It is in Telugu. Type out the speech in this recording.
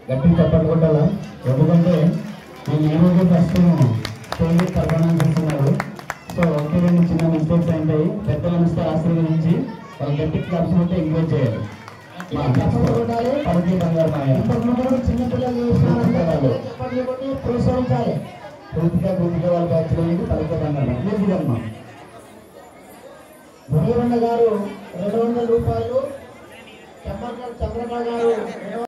గట్టి చెప్పట్టుకుంటారా? ఎందుకంటే నేను ఏమైతే ఫస్ట్ స్టేజ్ పర్ఫార్మెన్స్ చేస్తున్నారు. సో ఒకటి రెండు చిన్న మిస్టేక్స్ ఉంటాయి. పెద్దలంతా ఆశీర్వదించి వాళ్ళు గట్టి క్లబ్స్ ఉంటే ఎంకరేజ్ చేయాలి. పలికి బంగారు చిన్నపిల్లలు ప్రోత్సహించాలి. పూర్తిగా వాళ్ళ బ్యాచ్లో పలికి బంగారు లేదమ్మా. మురళీరన్న గారు 200 రూపాయలు, చంద్రబాబు గారు